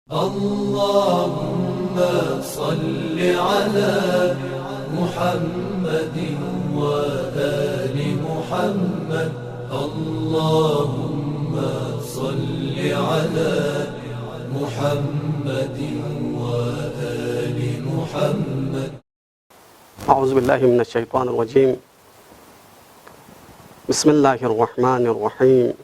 اللهم صل على محمد وآل محمد. اللهم صل على محمد وآل محمد. أعوذ بالله من الشيطان الرجيم. بسم الله الرحمن الرحيم.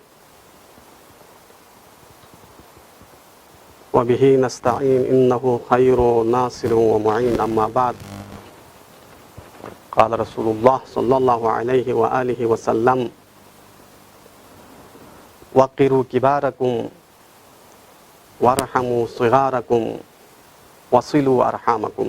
وبه نستعين إنه خير ناصر ومعين. أما بعد، قال رسول الله صلى الله عليه وآله وسلم: وقروا كباركم وارحموا صغاركم وصلوا أرحامكم.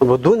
بدون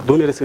بدون رزق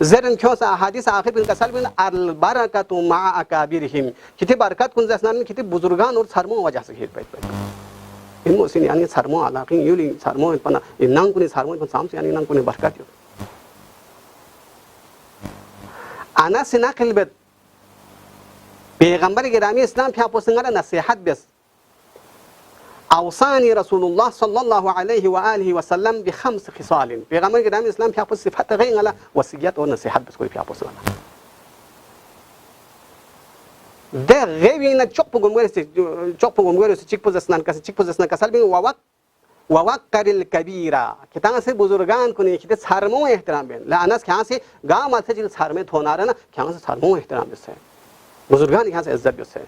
زرن كوس أحاديث آخر بن كسل بن البركة مع أكابرهم كتب بركات كن زسنان كتب بزرگان اور سرمو وجه سكير بيت إنه سين يعني سرمو علاقين يولي سرمو إننا إنان كوني سرمو إن سامس يعني إنان كوني بركات يو أنا سناقل بيت پیغمبر گرامی اسلام پیا پوسنگara نصیحت بس اوصاني رسول الله صلى الله عليه وآله وسلم بخمس خصال پیغمبر گرامی اسلام پیا پوس صفات غیر غلا وصیت اور نصیحت بس کوئی پیا پوسنگara ده غیبینا چوک پگمگوری چیک پوزسنان کسل بین ووقر الكبيرة كتان سے بزرگان کنی کتے سرمو احترام بین لعناس کہاں سے گاہ مال سے جل سرمے تھونا رہنا کہاں سے سرمو احترام بس ہے بزرگان یہاں سے عزت بس ہے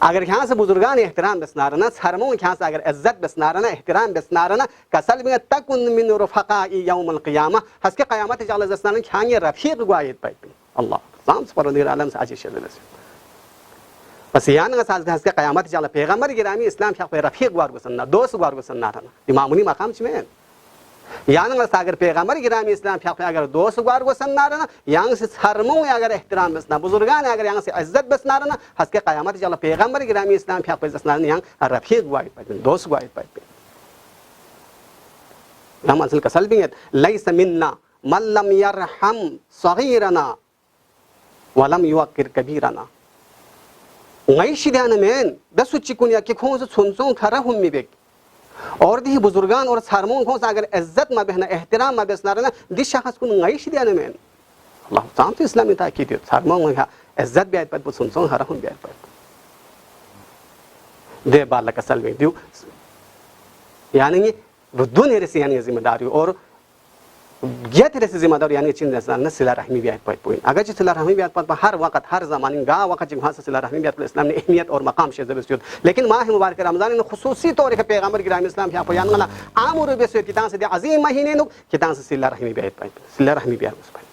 اگر یہاں سے بزرگان احترام بس نہ رہنا سرمو یہاں سے اگر عزت بس نہ رہنا احترام بس نہ رہنا کسل بین تکن من رفقاء یوم القیامہ ہس کے قیامت جعل زستان کھانگ رفیق گوایت پایت اللہ سام سپرودیر عالم سے عجیب شدل سے بس یان غساز ہس کے قیامت جعل پیغمبر گرامی اسلام شاق رفیق گوار گسنا دوست گوار گسنا رہنا امامونی مقام چمن یان غس اگر پیغمبر گرامی اسلام شاق اگر دوست گوار گسنا رہنا یان سے سرمو اگر احترام بس نہ بزرگان اگر یان سے عزت بس نہ رہنا ہس کے قیامت جعل پیغمبر گرامی اسلام شاق بس نہ یان رفیق گوایت پایت دوست گوایت پایت ہم اصل کا سلبیت لیس منا من لم يرحم صغيرنا ولم يوقر كبيرنا غیشی دیانا مین دسو چکون یا کہ کھون سے سنسون کھرا ہم می بیک اور دی بزرگان اور سارمون کھون سے اگر عزت ما بہنا احترام ما بسنا رہنا دی شخص کن غیشی دیانا مین اللہ تعالیٰ تو اسلامی تاکید ہے سارمون کھا عزت بیاید پاید سنسون کھرا ہم بیاید پاید دے بالا کا سلوی دیو یعنی دونی رسی یعنی ذمہ داری اور یہ تیرے سے ذمہ دار یعنی چین زسان صلہ رحمی بیات پایت پوین اگر چھ صلہ رحمی بیات پایت ہر وقت ہر زمان گا وقت جہاں سے صلہ رحمی بیات اسلام نے اہمیت اور مقام شے زبستیت لیکن ماہ مبارک رمضان نے خصوصی طور پر پیغمبر گرامی اسلام کیا پویان غلا امر بسو کتان سے عظیم مہینے نو کتان سے صلہ رحمی بیات پایت صلہ رحمی بیات پایت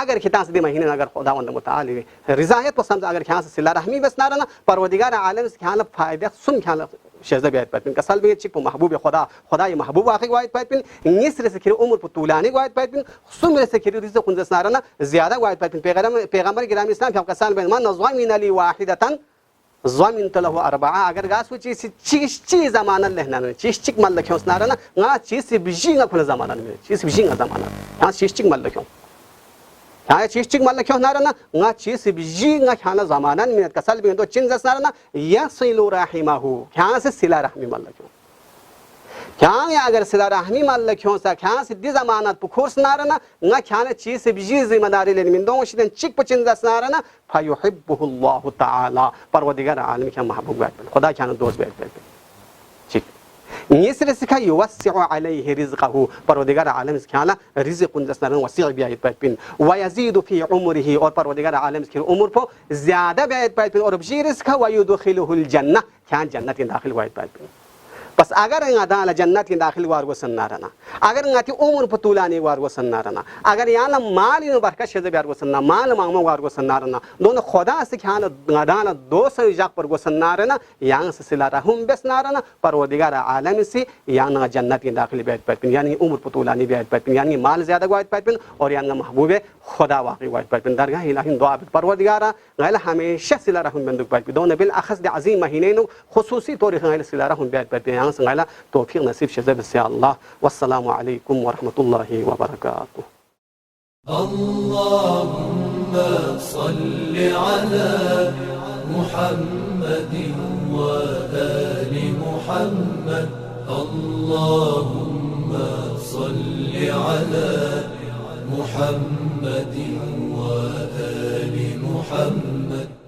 اگر کتان سے مہینے اگر خداوند متعالی رضایت پسند اگر کہاں سے صلہ رحمی بس نہ رہنا پروردگار عالم سے کھانا فائدہ سن کھانا شهزه بیاید پایت کسال بیت چیک محبوب خدای محبوب واقع واید پایت نیس رسکری عمر طولانی واید پایت سوم رسکری رزق خون زسنارنا زیاده واید پایت پیغمبر گرامی اسلام که کسال بیت من ضامن لی واحده ضامن له اربعه اگر گاس چیز چیز زمان لهنا چیز چیک مال لکھوں سنارنا نا چیز بجینga کل زمان میں چیز بجینga زمان نا چیز چیک مال لکھوں ها چیز چیک مال لکھوں نارنا نا چیز بجینga کھانا زمانن میں کسال بیت تو چین زسنارنا یصل رحمه کھانا سے صلہ رحمی مال لکھوں کھانا اگر صلہ رحمی مال لکھوں سا کھانا سے دی زمانت پکھورس نارنا نا کھانا چیز بجی ذمہ داری لین من دون شدن چیک پچین زسنارنا فیحبه الله تعالی پروردگار عالم کے محبوب ہے خدا کھانا دوست ہے ٹھیک نیسر سکھا یوسع علیہ رزقه پروردگار عالم کھانا رزق زسنارنا وسیع بیایت پن ويزيد في عمره اور پروردگار عالم کے عمر کو زیادہ بیایت پن اور بشیر رزق ويدخله الجنہ کھان جنت داخل بیایت پن بس اگر انگا جنت داخل وارگو سنارنا اگر انگاتی عمر پتولانی وارگو سنارنا اگر یانا مال اینو برکت شده بیارگو سنارنا مال مانگو وارگو سنارنا دون خدا سے کھانا غدانا دوست جاق پرگو سنارنا یان سے صلہ رحم بس نارنا پروردگار عالم سے یانا جنت داخل بیعت پن یعنی عمر پتولانی بیعت پن یعنی مال زیادہ گوایت پن اور یعنی محبوب خدا واقعی گوایت پن درگاہ الہی دعا پروردگارا غیل ہمیشہ صلہ رحم بندک پن دون بالاخص عظیم مہینے خصوصی طور غیل صلہ رحم بیعت پن سنغالا توفيق نصيب شزاب يا الله والسلام عليكم ورحمة الله وبركاته. اللهم صل على محمد وآل محمد اللهم صل على محمد وآل محمد